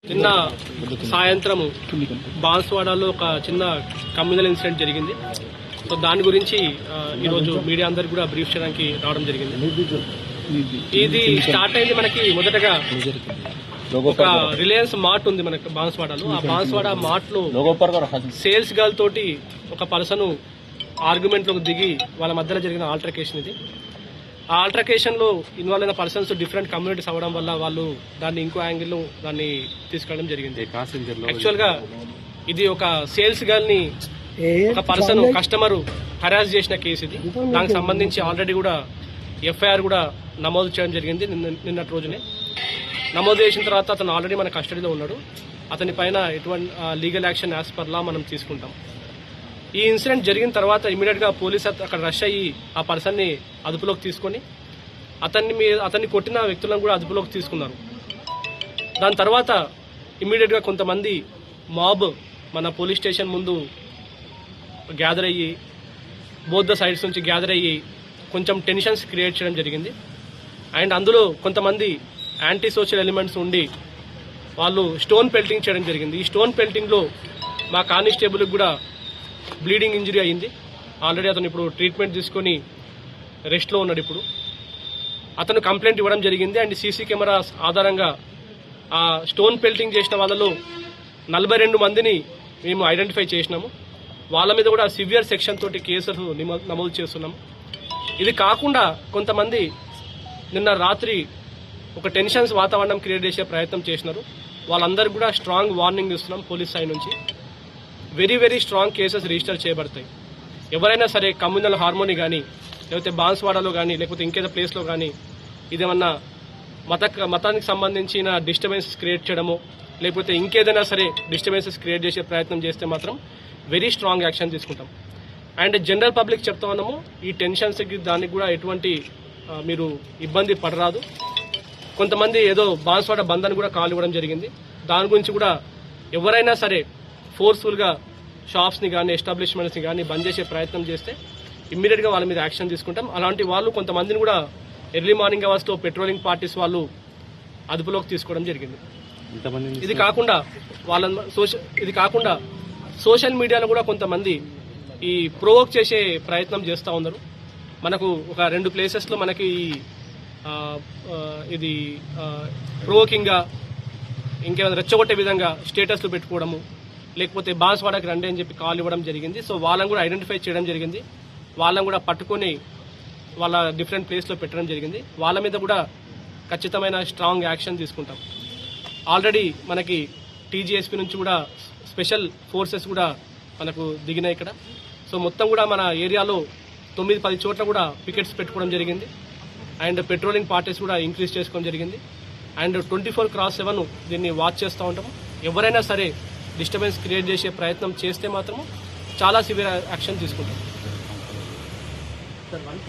నిన్న సాయంత్రం బాన్స్వాడలో ఒక చిన్న కమ్యూనల్ ఇన్సిడెంట్ జరిగింది. సో దాని గురించి ఈరోజు మీడియా అందరికి కూడా బ్రీఫ్ చేయడానికి రావడం జరిగింది. ఇది స్టార్ట్ అయింది మనకి మొదటగా ఒక రిలయన్స్ మార్ట్ ఉంది మనకి బాన్స్వాడలో. ఆ బాన్స్వాడ మార్ట్ లో సేల్స్ గర్ల్ తోటి ఒక పర్సన్ ఆర్గ్యుమెంట్ లోకి దిగి వాళ్ళ మధ్యలో జరిగిన ఆల్టర్కేషన్ ఇది. ఆ ఆల్టర్కేషన్ లో ఇన్వాల్వ్ అయిన పర్సన్స్ డిఫరెంట్ కమ్యూనిటీస్ అవ్వడం వల్ల వాళ్ళు దాన్ని ఇంకో యాంగిల్ లో దాన్ని తీసుకెళ్ళడం జరిగింది. యాక్చువల్ గా ఇది ఒక సేల్స్ గర్ల్ ని ఒక పర్సన్ కస్టమర్ హరాస్ చేసిన కేసు ఇది. దానికి సంబంధించి ఆల్రెడీ కూడా ఎఫ్ఐఆర్ కూడా నమోదు చేయడం జరిగింది నిన్నటి రోజునే. నమోదు చేసిన తర్వాత అతను ఆల్రెడీ మన కస్టడీలో ఉన్నాడు. అతని పైన ఎటువంటి legal action as per law మనం తీసుకుంటాం. ఈ ఇన్సిడెంట్ జరిగిన తర్వాత ఇమీడియట్ గా పోలీస్ అక్కడ రష్ అయ్యి ఆ పర్సన్ ని అదుపులోకి తీసుకొని అతన్ని కొట్టిన వ్యక్తులను కూడా అదుపులోకి తీసుకున్నారు. దాని తర్వాత ఇమీడియట్ గా కొంతమంది మాబ్ మన పోలీస్ స్టేషన్ ముందు గ్యాదర్ అయ్యి బోత్ ద సైడ్స్ నుంచి గ్యాదర్ అయ్యి కొంచెం టెన్షన్స్ క్రియేట్ చేయడం జరిగింది. అండ్ అందులో కొంతమంది యాంటీ సోషల్ ఎలిమెంట్స్ ఉండి వాళ్ళు స్టోన్ పెల్టింగ్ చేయడం జరిగింది. ఈ స్టోన్ పెల్టింగ్ లో మా కానిస్టేబుల్ కూడా బ్లీడింగ్ ఇంజరీ అయింది. ఆల్రెడీ అతను ఇప్పుడు ట్రీట్మెంట్ తీసుకొని రెస్ట్ లో ఉన్నాడు. ఇప్పుడు అతను కంప్లైంట్ ఇవ్వడం జరిగింది. అండ్ సీసీ కెమెరాస్ ఆధారంగా ఆ స్టోన్ పెల్టింగ్ చేసిన వాళ్ళలో 42 మందిని మేము ఐడెంటిఫై చేసినాము. వాళ్ళ మీద కూడా సివియర్ సెక్షన్ తోటి కేసులు నమోదు చేస్తున్నాము. ఇది కాకుండా కొంతమంది నిన్న రాత్రి ఒక టెన్షన్స్ వాతావరణం క్రియేట్ చేసే ప్రయత్నం చేసినారు. వాళ్ళందరికీ కూడా స్ట్రాంగ్ వార్నింగ్ ఇస్తున్నాం పోలీస్ సైడ్ నుంచి. Very very strong cases register చేయబడతాయి. ఎవరైనా సరే కమ్యూనల్ హార్మోని కానీ లేకపోతే బాన్స్వాడలో కానీ లేకపోతే ఇంకేదో ప్లేస్లో కానీ ఇదేమన్నా మతానికి సంబంధించిన డిస్టర్బెన్సెస్ క్రియేట్ చేయడము లేకపోతే ఇంకేదైనా సరే డిస్టర్బెన్సెస్ క్రియేట్ చేసే ప్రయత్నం చేస్తే మాత్రం వెరీ స్ట్రాంగ్ యాక్షన్ తీసుకుంటాం. అండ్ జనరల్ పబ్లిక్ చెప్తా ఉన్నాము, ఈ టెన్షన్స్కి దానికి కూడా ఎటువంటి మీరు ఇబ్బంది పడరాదు. కొంతమంది ఏదో బాన్స్వాడ బంద్ అని కూడా కాల్ ఇవ్వడం జరిగింది. దాని గురించి కూడా ఎవరైనా సరే ఫోర్స్ఫుల్గా షాప్స్ని కానీ ఎస్టాబ్లిష్మెంట్స్ని కానీ బంద్ చేసే ప్రయత్నం చేస్తే ఇమ్మీడియట్గా వాళ్ళ మీద యాక్షన్ తీసుకుంటాం. అలాంటి వాళ్ళు కొంతమందిని కూడా ఎర్లీ మార్నింగ్ అవర్స్లో పెట్రోలింగ్ పార్టీస్ వాళ్ళు అదుపులోకి తీసుకోవడం జరిగింది. ఇది కాకుండా సోషల్ మీడియాలో కూడా కొంతమంది ఈ ప్రొవోక్ చేసే ప్రయత్నం చేస్తూ ఉన్నారు. మనకు ఒక 2 ప్లేసెస్లో మనకి ఇది ప్రొవోకింగ్గా ఇంకేమైనా రెచ్చగొట్టే విధంగా స్టేటస్లు పెట్టుకోవడము లేకపోతే బాన్స్వాడకి రండి అని చెప్పి కాల్ ఇవ్వడం జరిగింది. సో వాళ్ళని కూడా ఐడెంటిఫై చేయడం జరిగింది. వాళ్ళని కూడా పట్టుకొని వాళ్ళ డిఫరెంట్ ప్లేస్లో పెట్టడం జరిగింది. వాళ్ళ మీద కూడా ఖచ్చితమైన స్ట్రాంగ్ యాక్షన్ తీసుకుంటాం. ఆల్రెడీ మనకి టీజీఎస్పీ నుంచి కూడా స్పెషల్ ఫోర్సెస్ కూడా మనకు దిగినాయి ఇక్కడ. సో మొత్తం కూడా మన ఏరియాలో 9-10 చోట్ల కూడా పికెట్స్ పెట్టుకోవడం జరిగింది. అండ్ పెట్రోలింగ్ పార్టీస్ కూడా ఇంక్రీజ్ చేసుకోవడం జరిగింది. అండ్ 24/7 దీన్ని వాచ్ చేస్తూ ఉంటాము. ఎవరైనా సరే డిస్టర్బెన్స్ క్రియేట్ చేసే ప్రయత్నం చేస్తే మాత్రము చాలా సివియర్ యాక్షన్ తీసుకుంటాం.